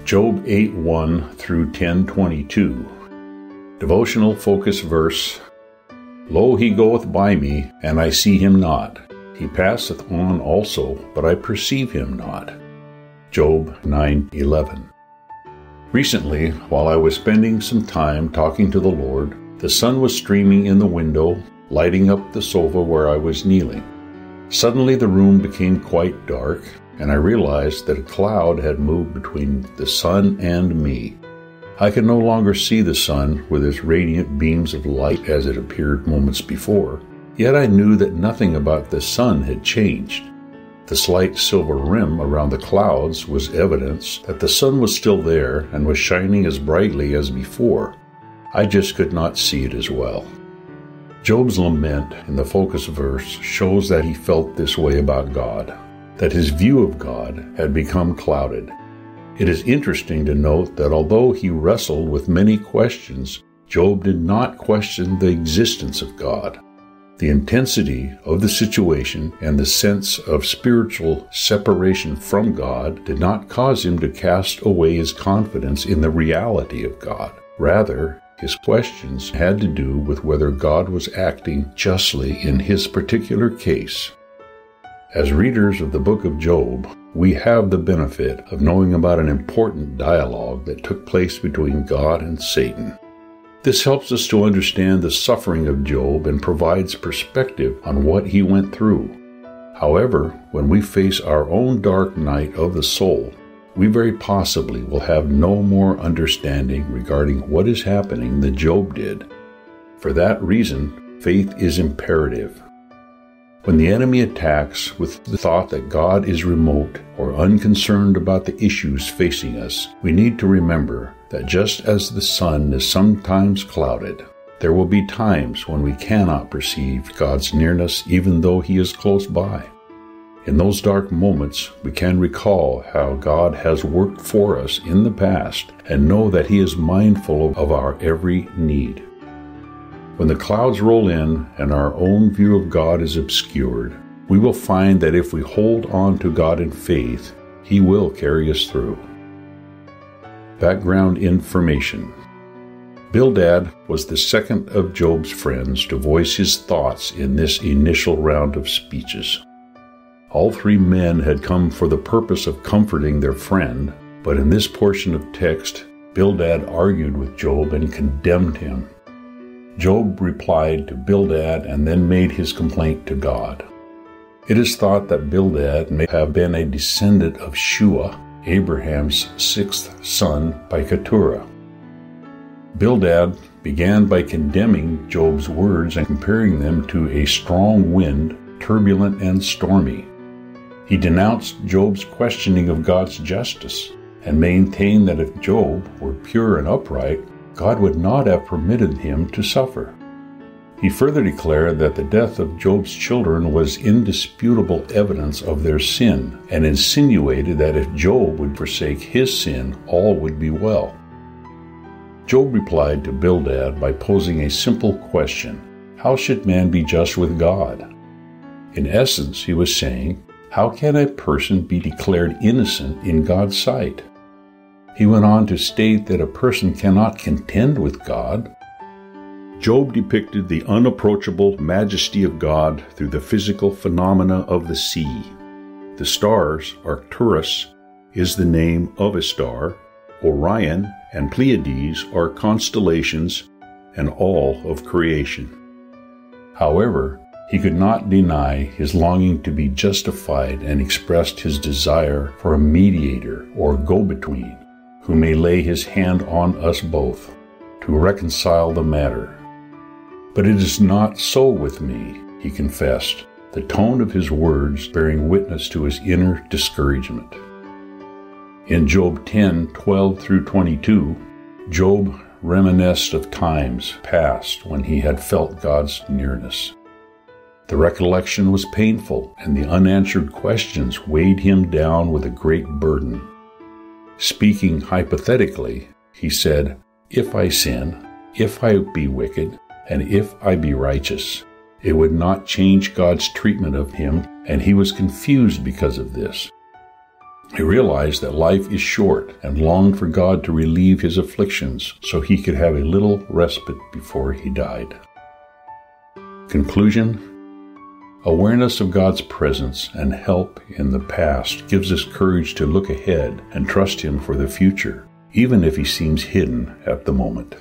Job 8:1 through 10:22. Devotional focus verse. Lo, he goeth by me, and I see him not. He passeth on also, but I perceive him not. Job 9:11. Recently, while I was spending some time talking to the Lord, the sun was streaming in the window, lighting up the sofa where I was kneeling. Suddenly the room became quite dark, and I realized that a cloud had moved between the sun and me. I could no longer see the sun with its radiant beams of light as it appeared moments before, yet I knew that nothing about the sun had changed. The slight silver rim around the clouds was evidence that the sun was still there and was shining as brightly as before. I just could not see it as well. Job's lament in the focus verse shows that he felt this way about God, that his view of God had become clouded. It is interesting to note that although he wrestled with many questions, Job did not question the existence of God. The intensity of the situation and the sense of spiritual separation from God did not cause him to cast away his confidence in the reality of God. Rather, his questions had to do with whether God was acting justly in his particular case. As readers of the book of Job, we have the benefit of knowing about an important dialogue that took place between God and Satan. This helps us to understand the suffering of Job and provides perspective on what he went through. However, when we face our own dark night of the soul, we very possibly will have no more understanding regarding what is happening than Job did. For that reason, faith is imperative. When the enemy attacks with the thought that God is remote or unconcerned about the issues facing us, we need to remember that just as the sun is sometimes clouded, there will be times when we cannot perceive God's nearness even though He is close by. In those dark moments, we can recall how God has worked for us in the past and know that He is mindful of our every need. When the clouds roll in and our own view of God is obscured, we will find that if we hold on to God in faith, He will carry us through. Background information. Bildad was the second of Job's friends to voice his thoughts in this initial round of speeches. All three men had come for the purpose of comforting their friend, but in this portion of text, Bildad argued with Job and condemned him. Job replied to Bildad and then made his complaint to God. It is thought that Bildad may have been a descendant of Shua, Abraham's sixth son by Keturah. Bildad began by condemning Job's words and comparing them to a strong wind, turbulent and stormy. He denounced Job's questioning of God's justice and maintained that if Job were pure and upright, God would not have permitted him to suffer. He further declared that the death of Job's children was indisputable evidence of their sin, and insinuated that if Job would forsake his sin, all would be well. Job replied to Bildad by posing a simple question: how should man be just with God? In essence, he was saying, how can a person be declared innocent in God's sight? He went on to state that a person cannot contend with God. Job depicted the unapproachable majesty of God through the physical phenomena of the sea. The stars, Arcturus, is the name of a star. Orion and Pleiades are constellations and all of creation. However, he could not deny his longing to be justified and expressed his desire for a mediator or go-between who may lay his hand on us both to reconcile the matter. But it is not so with me, he confessed, the tone of his words bearing witness to his inner discouragement. In Job 10:12 through 22, Job reminisced of times past when he had felt God's nearness. The recollection was painful, and the unanswered questions weighed him down with a great burden. Speaking hypothetically, he said, if I sin, if I be wicked, and if I be righteous, it would not change God's treatment of him, and he was confused because of this. He realized that life is short and longed for God to relieve his afflictions so he could have a little respite before he died. Conclusion: awareness of God's presence and help in the past gives us courage to look ahead and trust Him for the future, even if He seems hidden at the moment.